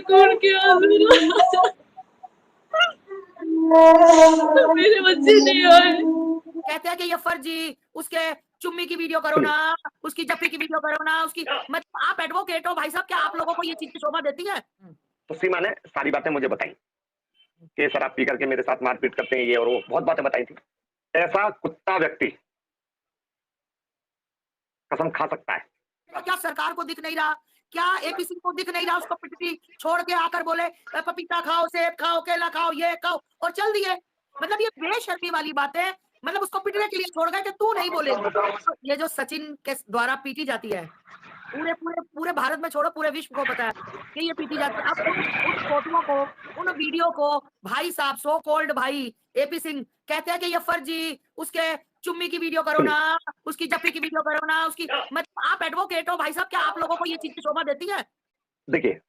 कौन के आंसू ला मेरे बच्चे नहीं आए। कहते हैं कि ये फर्जी, उसके चुम्मी की वीडियो करो ना, उसकी जप्पी की वीडियो करो ना, उसकी मतलब आप एडवोकेट हो भाई साहब, क्या आप लोगों को ये चीज शोभा देती है? तो सीमा ने सारी बातें मुझे बताई कि शराब पी करके मेरे साथ मारपीट करते हैं, ये और वो बहुत बातें बताई थी। ऐसा कुत्ता व्यक्ति कसम खा सकता है। क्या सरकार को दिख नहीं रहा? क्या एपी सिंह को दिख नहीं रहा? उसको पिटती छोड़ के आकर बोले पपीता खाओ, सेब खाओ, केला खाओ, ये खाओ और चल दिए। मतलब ये बेशर्मी वाली बात है। मतलब उसको पिटने के लिए छोड़ गए कि तू नहीं बोलेगी। तो ये जो सचिन के द्वारा पीटी जाती है, पूरे पूरे पूरे भारत में छोड़ो, पूरे विश्व को पता है कि ये पीटी जाती है। अब उन फोटोओं को, उन वीडियो को भाई साहब, सो कॉल्ड भाई एपी सिंह कहते हैं कि ये फर्जी, उसके चुम्मी की वीडियो करो ना, उसकी जप्पी की वीडियो करो ना, उसकी मतलब आप एडवोकेट हो भाई साहब, क्या आप लोगों को ये चीज शोभा देती है? देखिए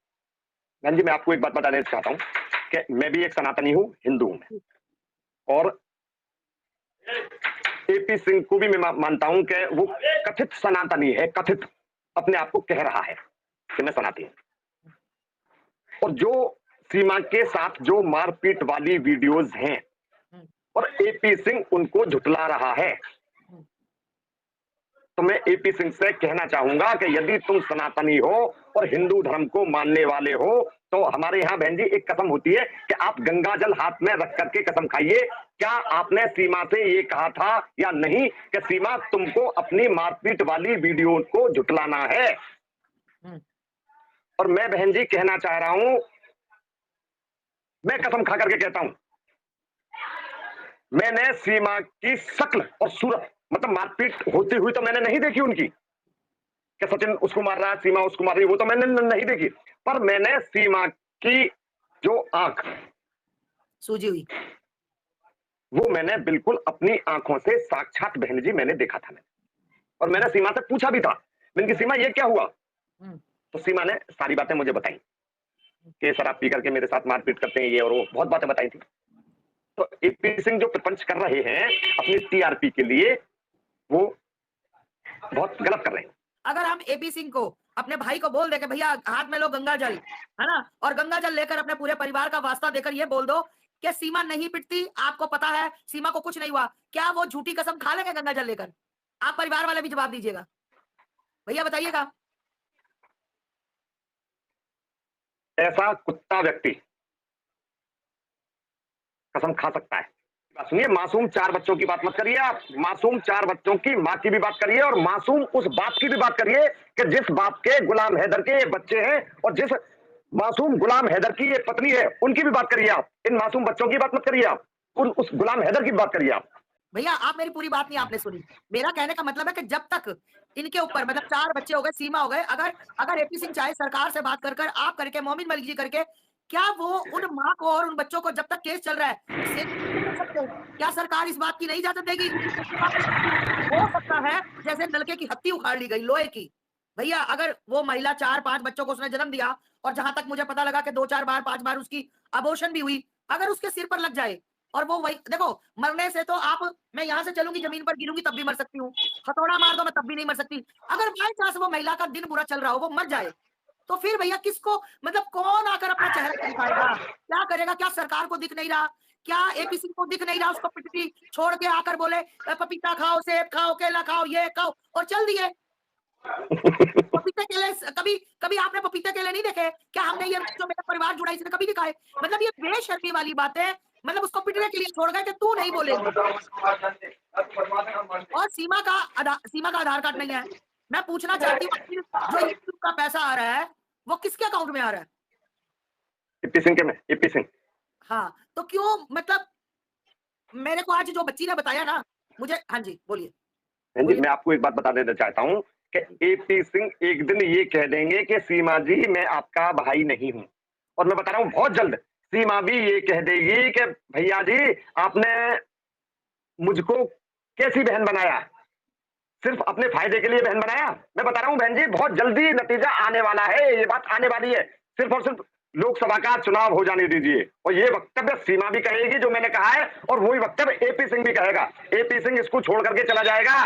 बहन जी, मैं आपको एक बात बताना चाहता हूँ कि मैं भी एक सनातनी हूँ, हिंदू हूँ मैं, और एपी सिंह को भी मैं मानता हूं कि वो कथित सनातनी है, कथित अपने आप को कह रहा है कि मैं सनातनी हूं। और जो सीमा के साथ जो मारपीट वाली वीडियोस हैं और एपी सिंह उनको झुटला रहा है, तो मैं एपी सिंह से कहना चाहूंगा कि यदि तुम सनातनी हो और हिंदू धर्म को मानने वाले हो, तो हमारे यहाँ बहन जी एक कसम होती है कि आप गंगा जल हाथ में रख करके कसम खाइए। क्या आपने सीमा से ये कहा था या नहीं कि सीमा तुमको अपनी मारपीट वाली वीडियो को झुटलाना है? और मैं बहन जी कहना चाह रहा हूं, मैं कसम खा करके कहता हूं, मैंने सीमा की शक्ल और सूरत, मतलब मारपीट होती हुई तो मैंने नहीं देखी उनकी, कि सचिन उसको मार रहा है, सीमा उसको मार रही है, वो तो मैंने नहीं देखी। पर मैंने सीमा की जो आंख सूजी हुई, वो मैंने बिल्कुल अपनी आंखों से साक्षात बहन जी मैंने देखा था। और मैंने सीमा से पूछा भी था, मैंने कि सीमा ये क्या हुआ? तो सीमा ने सारी बातें मुझे बताई कि शराब पी करके मेरे साथ मारपीट करते हैं, ये और वो बहुत बातें बताई थी। तो एपी सिंह जो प्रपंच कर रहे हैं अपनी टीआरपी के लिए, वो बहुत गलत कर रहे हैं। अगर हम एपी सिंह को, अपने भाई को बोल दे कि भैया हाथ में लो गंगा जल, है ना, और गंगा जल लेकर अपने पूरे परिवार का वास्ता देकर ये बोल दो कि सीमा नहीं पिटती, आपको पता है सीमा को कुछ नहीं हुआ, क्या वो झूठी कसम खा लेंगे गंगा जल लेकर? आप परिवार वाले भी जवाब दीजिएगा, भैया बताइएगा। ऐसा कुत्ता व्यक्ति कसम खा सकता है। सुनिए, मासूम 4 बच्चों की बात मत करिए आप, मासूम 4 बच्चों की माँ की भी बात करिए, और मासूम उस बाप की भी बात करिए कि जिस बाप के गुलाम हैदर के ये बच्चे हैं, और जिस मासूम गुलाम हैदर की ये पत्नी है, उनकी भी बात करिए आप। इन मासूम बच्चों की बात मत करिए आप, उस गुलाम हैदर की बात करिए आप। भैया आप मेरी पूरी बात नहीं आपने सुनी। मेरा कहने का मतलब है कि जब तक इनके ऊपर, मतलब 4 बच्चे हो गए, सीमा हो गए, अगर अगर एपी सिंह चाहे सरकार से बात कर आप करके, मोमिन मलिक जी करके, क्या वो उन माँ को और उन बच्चों को, जब तक केस चल रहा है, सेफ नहीं कर सकते? क्या सरकार इस बात की नहीं इजाजत देगी? हो सकता है जैसे नलके की हत्ती उखाड़ ली गई लोहे की। भैया अगर वो महिला 4-5 बच्चों को उसने जन्म दिया, और जहां तक मुझे पता लगा कि 2-4 बार 5 बार उसकी अबॉर्शन भी हुई, अगर उसके सिर पर लग जाए और वो वही देखो, मरने से तो आप, मैं यहाँ से चलूंगी जमीन पर गिरूंगी तब भी मर सकती हूँ, हथौड़ा मार दो मैं तब भी नहीं मर सकती। अगर बाई चांस वो महिला का दिन बुरा चल रहा हो, वो मर जाए, तो फिर भैया किसको, मतलब कौन आकर अपना चेहरा दिखाएगा? क्या करेगा? क्या सरकार को दिख नहीं रहा? क्या एपी सिंह को दिख नहीं रहा? उसको पिटती छोड़ के आकर बोले पपीता खाओ, सेब खाओ, केला खाओ, ये खाओ और चल दिए। पपीते केले कभी कभी आपने पपीते केले नहीं देखे क्या? हमने ये जो मेरा परिवार जुड़ा इसने कभी दिखाए? मतलब ये बेशर्मी वाली बात है। मतलब उसको पिटने के लिए छोड़ गए कि तू नहीं बोलेगी। और सीमा का आधार कार्ड नहीं है। मैं पूछना चाहती हूँ जो यूट्यूब का पैसा आ रहा है वो किसके अकाउंट में आ रहा है? एपी सिंह के में, एपी सिंह। हाँ, तो क्यों, मतलब मेरे को आज जो बच्ची ने बताया ना मुझे, हाँ जी बोलिए हाँ जी, बोलिए। मैं आपको एक बात बता देना चाहता हूँ कि एपी सिंह एक दिन ये कह देंगे कि सीमा जी मैं आपका भाई नहीं हूँ, और मैं बता रहा हूँ बहुत जल्द सीमा भी ये कह देगी कि भैया जी आपने मुझको कैसी बहन बनाया, सिर्फ अपने फायदे के लिए बहन बनाया। मैं बता रहा हूँ बहन जी, बहुत जल्दी नतीजा आने वाला है, ये बात आने वाली है। सिर्फ और सिर्फ लोकसभा का चुनाव हो जाने दीजिए, और ये वक्तव्य सीमा भी कहेगी जो मैंने कहा है, और वही वक्तव्य एपी सिंह भी कहेगा। एपी सिंह इसको छोड़ करके चला जाएगा,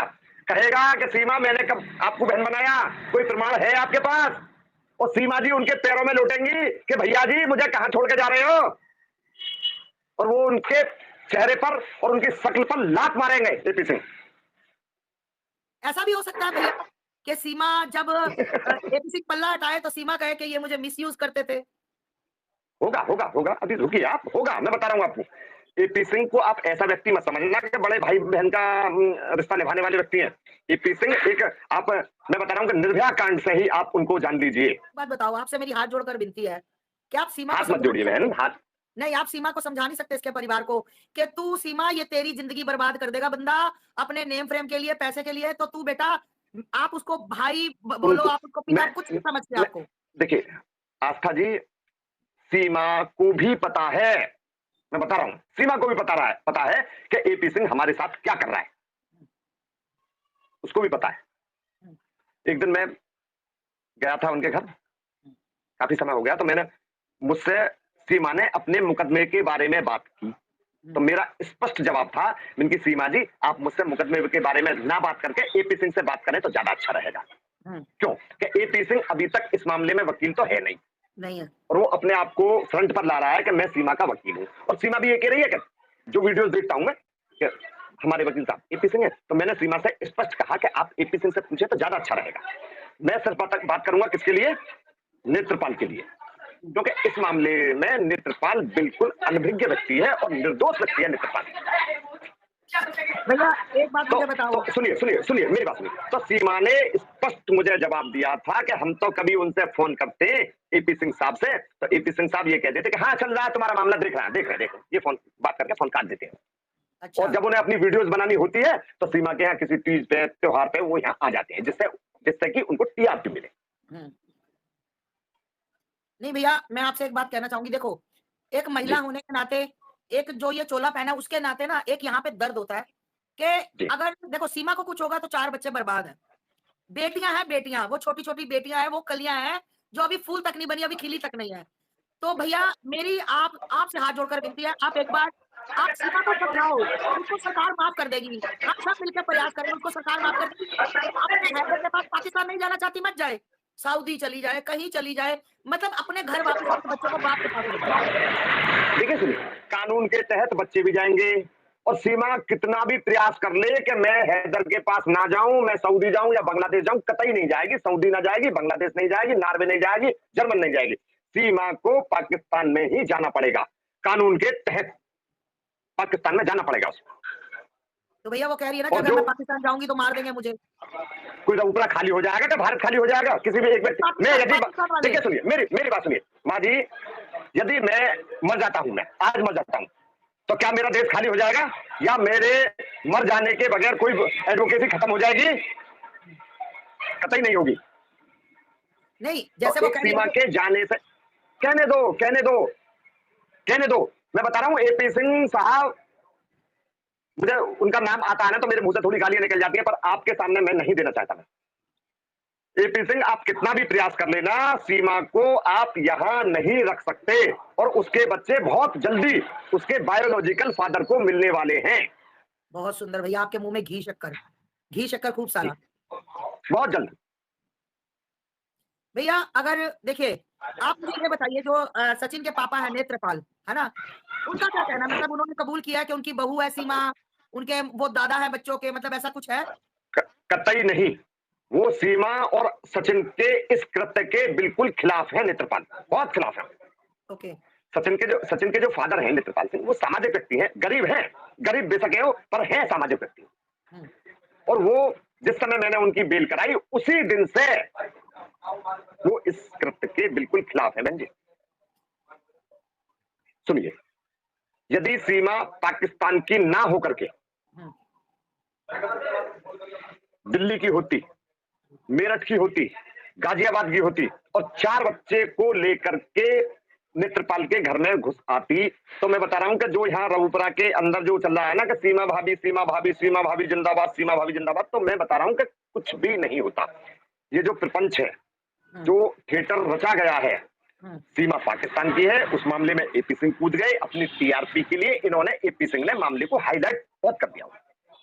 कहेगा कि सीमा मैंने कब आपको बहन बनाया, कोई प्रमाण है आपके पास? और सीमा जी उनके पैरों में लौटेंगी कि भैया जी मुझे कहां छोड़ के जा रहे हो, और वो उनके चेहरे पर और उनकी शक्ल पर लात मारेंगे एपी सिंह। ऐसा भी हो सकता है भैया कि सीमा जब एपी सिंह पल्ला हटाए तो सीमा कहे कि ये मुझे मिसयूज करते थे। होगा होगा होगा, अभी रुकिए आप, होगा, मैं बता रहा हूं आपको। एपी सिंह को आप ऐसा व्यक्ति मत समझना कि बड़े भाई बहन का रिश्ता निभाने वाले व्यक्ति हैं। एपी सिंह एक, आप, मैं बता रहा हूं कि निर्भया कांड से ही आप उनको जान लीजिए। बात बताओ, आपसे मेरी हाथ जोड़कर विनती है कि आप सीमा को हाथ मत जोड़िए बहन, हाथ नहीं, आप सीमा को समझा नहीं सकते इसके परिवार को कि तू सीमा ये तेरी जिंदगी बर्बाद कर देगा बंदा अपने नेम फ्रेम के लिए, पैसे के लिए, तो तू बेटा आप उसको भाई बोलो, उनको आप उसको पिता, मैं, कुछ नहीं समझते आपको। देखिए आस्था जी, सीमा को भी पता है, मैं बता रहा हूं, सीमा को भी पता है कि एपी सिंह हमारे साथ क्या कर रहा है, उसको भी पता है। एक दिन मैं गया था उनके घर, काफी समय हो गया, तो मैंने, मुझसे सीमा ने अपने मुकदमे के बारे में बात की, तो मेरा स्पष्ट जवाब था इनकी, सीमा जी आप मुझसे मुकदमे के बारे में ना बात करके एपी सिंह से बात करें तो ज्यादा अच्छा रहेगा। क्यों कि एपी सिंह अभी तक इस मामले में वकील तो है नहीं है, और वो अपने आप को फ्रंट पर ला रहा है कि मैं सीमा का वकील हूं, और सीमा भी ये कह रही है कि जो वीडियोस देखता हूं मैं कि हमारे वकील साहब एपी सिंह है, तो मैंने सीमा से स्पष्ट कहा कि आप एपी सिंह से पूछे तो ज्यादा अच्छा रहेगा। मैं सिर्फ बात करूंगा किसके लिए, नेत्रपाल के लिए, क्योंकि इस मामले में नेत्रपाल बिल्कुल अनभिज्ञ व्यक्ति है और निर्दोष व्यक्ति है नेत्रपाल। भैया एक बात मुझे बताओ, तो सुनिए मेरी बात सुनिए। तो सीमा ने स्पष्ट मुझे जवाब दिया था कि हम तो कभी उनसे फोन करते एपी सिंह साहब से, तो एपी सिंह साहब ये कहते थे कि हाँ चल रहा है तुम्हारा मामला, देख रहे हैं, ये फोन बात करके फोन काट देते हैं। अच्छा। और जब उन्हें अपनी वीडियोस बनानी होती है तो सीमा के यहाँ किसी तीज पे, त्योहार पे वो यहाँ आ जाते हैं, जिससे कि उनको टीआरपी मिले। नहीं भैया, मैं आपसे एक बात कहना चाहूंगी, देखो एक महिला होने के नाते, एक जो ये चोला पहना उसके नाते ना, एक यहाँ पे दर्द होता है कि अगर देखो सीमा को कुछ होगा तो 4 बच्चे बर्बाद हैं। बेटियां हैं, बेटियां, वो छोटी छोटी बेटियां हैं, वो कलियां हैं जो अभी फूल तक नहीं बनी, अभी खिली तक नहीं है। तो भैया मेरी आपसे हाथ जोड़कर विनती है, आप एक बार आप सीमा को समझाओ, उसको सरकार माफ कर देगी, आप सब मिलकर प्रयास करें, उसको सरकार माफ कर देगी। अपने हैदर के पास पाकिस्तान नहीं जाना चाहती, मत जाए, सऊदी चली जाए, कहीं चली जाए, मतलब अपने घर वापस अपने बच्चों को बाप के पास ले जाए। देखिए सुनिए, कानून के तहत बच्चे भी जाएंगे, और सीमा कितना भी प्रयास कर ले कि मैं हैदर के पास ना जाऊं, मैं सऊदी जाऊं या बांग्लादेश जाऊं, कतई नहीं जाएगी, सऊदी ना जाएगी, बांग्लादेश नहीं जाएगी, नॉर्वे नहीं जाएगी, जर्मन नहीं जाएगी, सीमा को पाकिस्तान में ही जाना पड़ेगा, कानून के तहत पाकिस्तान में जाना पड़ेगा उसको। तो भैया वो कह रही है ना कि अगर मैं पाकिस्तान जाऊंगी तो मार देंगे मुझे, कोई ऊपरा खाली हो जाएगा तो भारत खाली हो जाएगा, किसी भी एक व्यक्ति। मैं यदि, देखिए सुनिए मेरी बात सुनिए माँ जी, यदि मैं मर जाता हूं, मैं आज मर जाता हूं, तो क्या मेरा देश खाली हो जाएगा, या मेरे मर जाने के बगैर कोई एडवोकेसी खत्म हो जाएगी? कतई नहीं होगी। नहीं, जैसे तो वो सीमा के जाने से, कहने दो, मैं बता रहा हूं एपी सिंह साहब, मुझे उनका नाम आता है ना तो मेरे मुंह से थोड़ी गालियां निकल जाती है, पर आपके सामने मैं नहीं देना चाहता। मैं एपी सिंह, आप कितना भी प्रयास कर लेना, सीमा को आप यहां नहीं रख सकते, और उसके बच्चे बहुत जल्दी उसके बायोलॉजिकल फादर को मिलने वाले हैं। बहुत सुंदर भैया, आपके मुंह में घी शक्कर खूब सारा, बहुत जल्द। भैया अगर देखिए, आप मुझे ये बताइए, जो सचिन के पापा है नेत्रपाल, है ना, उनका क्या कहना, मतलब उन्होंने कबूल किया कि उनकी बहू है सीमा, उनके वो दादा है बच्चों के, मतलब ऐसा कुछ है? कतई नहीं, वो सीमा और सचिन के इस कृत्य के बिल्कुल खिलाफ है नेत्रपाल, बहुत खिलाफ है। ओके। सचिन के जो फादर हैं नेत्रपाल सिंह, वो सामाजिक व्यक्ति हैं, गरीब बेशक है पर है सामाजिक व्यक्ति, और वो जिस समय मैंने उनकी बेल कराई उसी दिन से वो इस कृत्य के बिल्कुल खिलाफ है। बहन जी सुनिए, यदि सीमा पाकिस्तान की ना होकर के दिल्ली की होती, मेरठ की होती, गाजियाबाद की होती, और 4 बच्चे को लेकर के नेत्रपाल के घर में घुस आती, तो मैं बता रहा हूं कि जो यहाँ रऊपुरा के अंदर जो चल रहा है ना कि सीमा भाभी जिंदाबाद, सीमा भाभी जिंदाबाद, तो मैं बता रहा हूं कि कुछ भी नहीं होता। ये जो प्रपंच है, जो थिएटर रचा गया है, सीमा पाकिस्तान की है, उस मामले में एपी सिंह कूद गए अपनी टीआरपी के लिए, इन्होंने एपी सिंह ने मामले को हाईलाइट बहुत कर दिया।